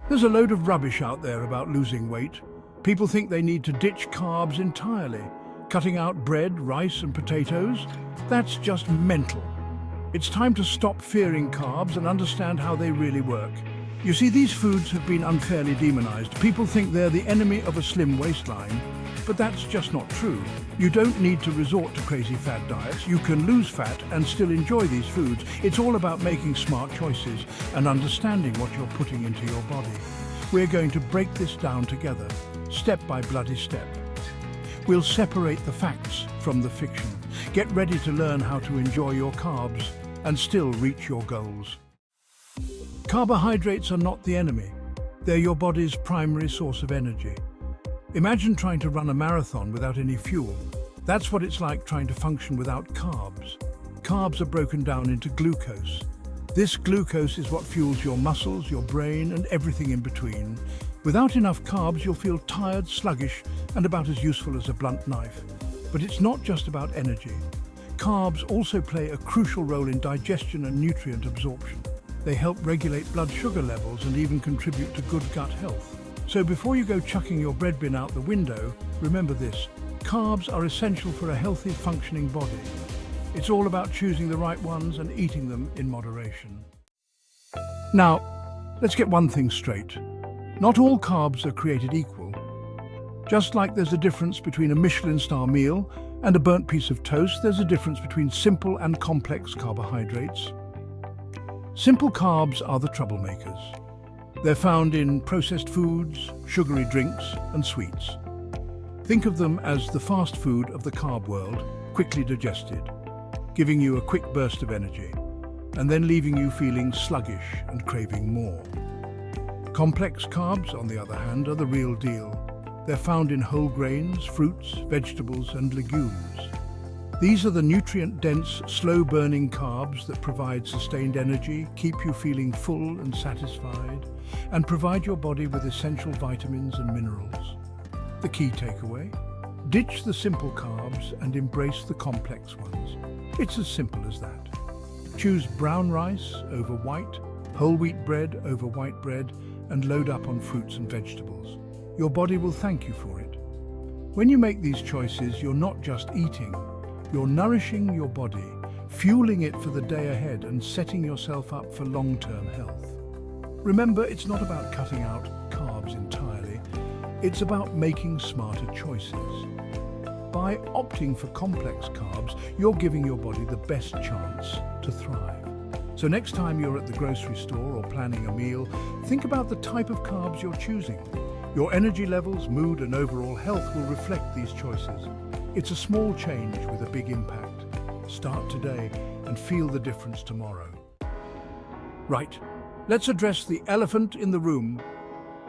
There's a load of rubbish out there about losing weight. People think they need to ditch carbs entirely, cutting out bread, rice and potatoes. That's just mental. It's time to stop fearing carbs and understand how they really work. You see, these foods have been unfairly demonized. People think they're the enemy of a slim waistline, but that's just not true. You don't need to resort to crazy fad diets. You can lose fat and still enjoy these foods. It's all about making smart choices and understanding what you're putting into your body. We're going to break this down together, step by bloody step. We'll separate the facts from the fiction. Get ready to learn how to enjoy your carbs and still reach your goals. Carbohydrates are not the enemy. They're your body's primary source of energy. Imagine trying to run a marathon without any fuel. That's what it's like trying to function without carbs. Carbs are broken down into glucose. This glucose is what fuels your muscles, your brain, and everything in between. Without enough carbs, you'll feel tired, sluggish, and about as useful as a blunt knife. But it's not just about energy. Carbs also play a crucial role in digestion and nutrient absorption. They help regulate blood sugar levels and even contribute to good gut health. So before you go chucking your bread bin out the window, remember this: carbs are essential for a healthy, functioning body. It's all about choosing the right ones and eating them in moderation. Now, let's get one thing straight. Not all carbs are created equal. Just like there's a difference between a Michelin-star meal and a burnt piece of toast, there's a difference between simple and complex carbohydrates. Simple carbs are the troublemakers. They're found in processed foods, sugary drinks, and sweets. Think of them as the fast food of the carb world, quickly digested, giving you a quick burst of energy, and then leaving you feeling sluggish and craving more. Complex carbs, on the other hand, are the real deal. They're found in whole grains, fruits, vegetables, and legumes. These are the nutrient-dense, slow-burning carbs that provide sustained energy, keep you feeling full and satisfied, and provide your body with essential vitamins and minerals. The key takeaway: ditch the simple carbs and embrace the complex ones. It's as simple as that. Choose brown rice over white, whole wheat bread over white bread, and load up on fruits and vegetables. Your body will thank you for it. When you make these choices, you're not just eating. You're nourishing your body, fueling it for the day ahead and setting yourself up for long-term health. Remember, it's not about cutting out carbs entirely. It's about making smarter choices. By opting for complex carbs, you're giving your body the best chance to thrive. So next time you're at the grocery store or planning a meal, think about the type of carbs you're choosing. Your energy levels, mood, and overall health will reflect these choices. It's a small change with a big impact. Start today and feel the difference tomorrow. Right, let's address the elephant in the room.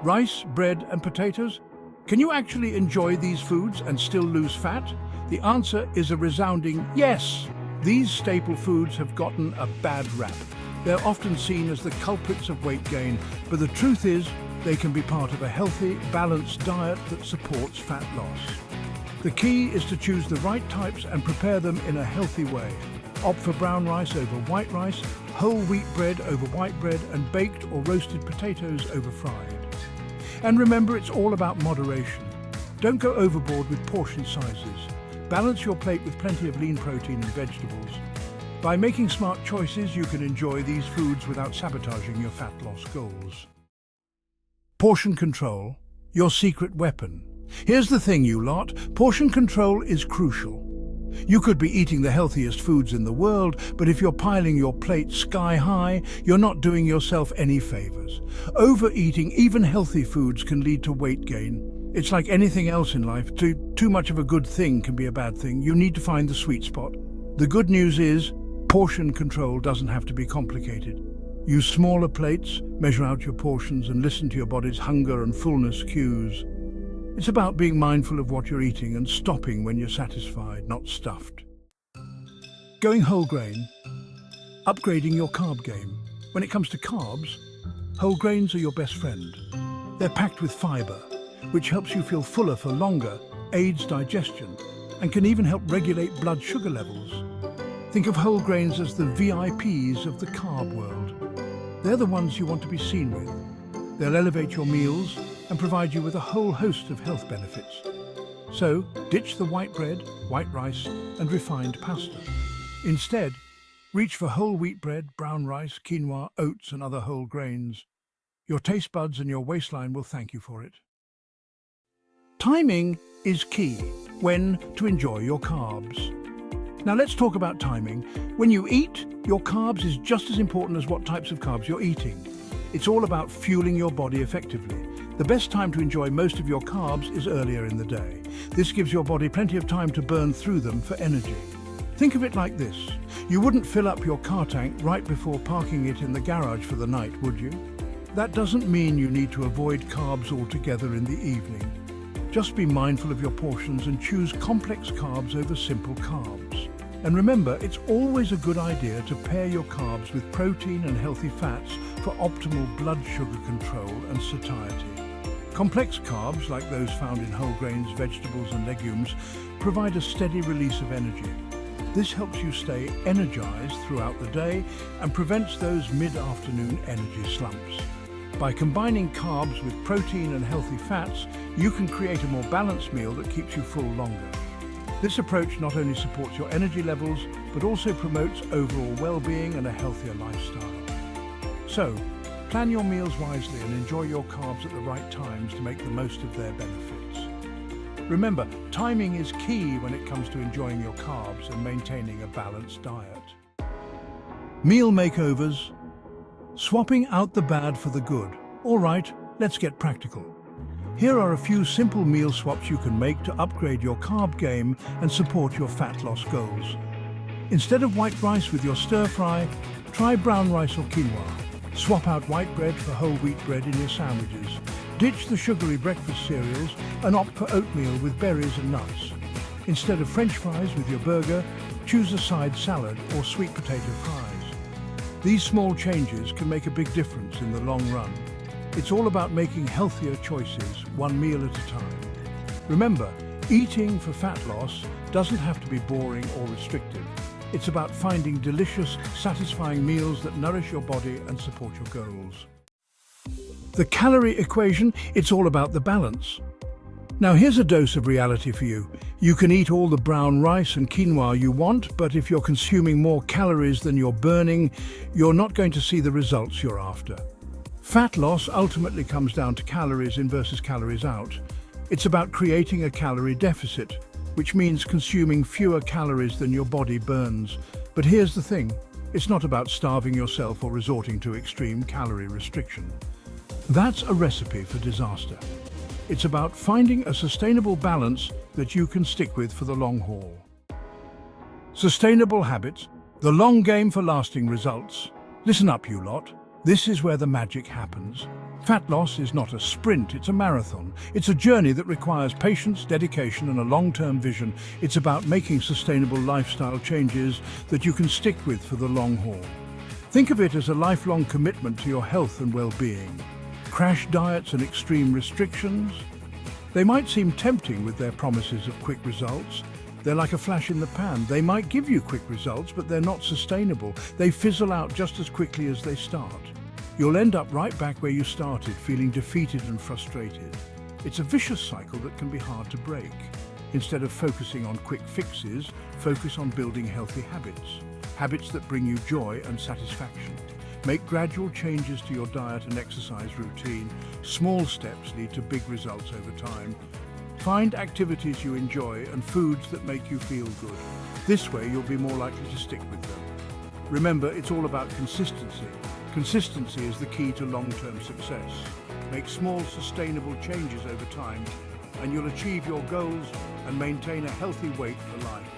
Rice, bread, and potatoes? Can you actually enjoy these foods and still lose fat? The answer is a resounding yes. These staple foods have gotten a bad rap. They're often seen as the culprits of weight gain, but the truth is, they can be part of a healthy, balanced diet that supports fat loss. The key is to choose the right types and prepare them in a healthy way. Opt for brown rice over white rice, whole wheat bread over white bread, and baked or roasted potatoes over fried. And remember, it's all about moderation. Don't go overboard with portion sizes. Balance your plate with plenty of lean protein and vegetables. By making smart choices, you can enjoy these foods without sabotaging your fat loss goals. Portion control, your secret weapon. Here's the thing, you lot, portion control is crucial. You could be eating the healthiest foods in the world, but if you're piling your plate sky high, you're not doing yourself any favors. Overeating even healthy foods can lead to weight gain. It's like anything else in life. Too much of a good thing can be a bad thing. You need to find the sweet spot. The good news is, portion control doesn't have to be complicated. Use smaller plates, measure out your portions, and listen to your body's hunger and fullness cues. It's about being mindful of what you're eating and stopping when you're satisfied, not stuffed. Going whole grain, upgrading your carb game. When it comes to carbs, whole grains are your best friend. They're packed with fiber, which helps you feel fuller for longer, aids digestion, and can even help regulate blood sugar levels. Think of whole grains as the VIPs of the carb world. They're the ones you want to be seen with. They'll elevate your meals and provide you with a whole host of health benefits. So, ditch the white bread, white rice, and refined pasta. Instead, reach for whole wheat bread, brown rice, quinoa, oats, and other whole grains. Your taste buds and your waistline will thank you for it. Timing is key when to enjoy your carbs. Now let's talk about timing. When you eat, your carbs is just as important as what types of carbs you're eating. It's all about fueling your body effectively. The best time to enjoy most of your carbs is earlier in the day. This gives your body plenty of time to burn through them for energy. Think of it like this. You wouldn't fill up your car tank right before parking it in the garage for the night, would you? That doesn't mean you need to avoid carbs altogether in the evening. Just be mindful of your portions and choose complex carbs over simple carbs. And remember, it's always a good idea to pair your carbs with protein and healthy fats for optimal blood sugar control and satiety. Complex carbs, like those found in whole grains, vegetables and legumes, provide a steady release of energy. This helps you stay energized throughout the day and prevents those mid-afternoon energy slumps. By combining carbs with protein and healthy fats, you can create a more balanced meal that keeps you full longer. This approach not only supports your energy levels, but also promotes overall well-being and a healthier lifestyle. So, plan your meals wisely and enjoy your carbs at the right times to make the most of their benefits. Remember, timing is key when it comes to enjoying your carbs and maintaining a balanced diet. Meal makeovers. Swapping out the bad for the good. All right, let's get practical. Here are a few simple meal swaps you can make to upgrade your carb game and support your fat loss goals. Instead of white rice with your stir fry, try brown rice or quinoa. Swap out white bread for whole wheat bread in your sandwiches. Ditch the sugary breakfast cereals and opt for oatmeal with berries and nuts. Instead of French fries with your burger, choose a side salad or sweet potato fries. These small changes can make a big difference in the long run. It's all about making healthier choices, one meal at a time. Remember, eating for fat loss doesn't have to be boring or restrictive. It's about finding delicious, satisfying meals that nourish your body and support your goals. The calorie equation, it's all about the balance. Now here's a dose of reality for you. You can eat all the brown rice and quinoa you want, but if you're consuming more calories than you're burning, you're not going to see the results you're after. Fat loss ultimately comes down to calories in versus calories out. It's about creating a calorie deficit, which means consuming fewer calories than your body burns. But here's the thing, it's not about starving yourself or resorting to extreme calorie restriction. That's a recipe for disaster. It's about finding a sustainable balance that you can stick with for the long haul. Sustainable habits, the long game for lasting results. Listen up, you lot. This is where the magic happens. Fat loss is not a sprint, it's a marathon. It's a journey that requires patience, dedication, and a long-term vision. It's about making sustainable lifestyle changes that you can stick with for the long haul. Think of it as a lifelong commitment to your health and well-being. Crash diets and extreme restrictions? They might seem tempting with their promises of quick results. They're like a flash in the pan. They might give you quick results, but they're not sustainable. They fizzle out just as quickly as they start. You'll end up right back where you started, feeling defeated and frustrated. It's a vicious cycle that can be hard to break. Instead of focusing on quick fixes, focus on building healthy habits. Habits that bring you joy and satisfaction. Make gradual changes to your diet and exercise routine. Small steps lead to big results over time. Find activities you enjoy and foods that make you feel good. This way, you'll be more likely to stick with them. Remember, it's all about consistency. Consistency is the key to long-term success. Make small, sustainable changes over time, and you'll achieve your goals and maintain a healthy weight for life.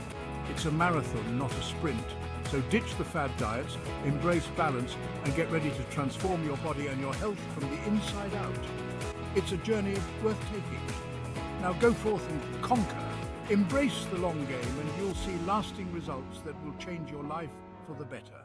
It's a marathon, not a sprint. So ditch the fad diets, embrace balance, and get ready to transform your body and your health from the inside out. It's a journey worth taking. Now go forth and conquer. Embrace the long game, and you'll see lasting results that will change your life for the better.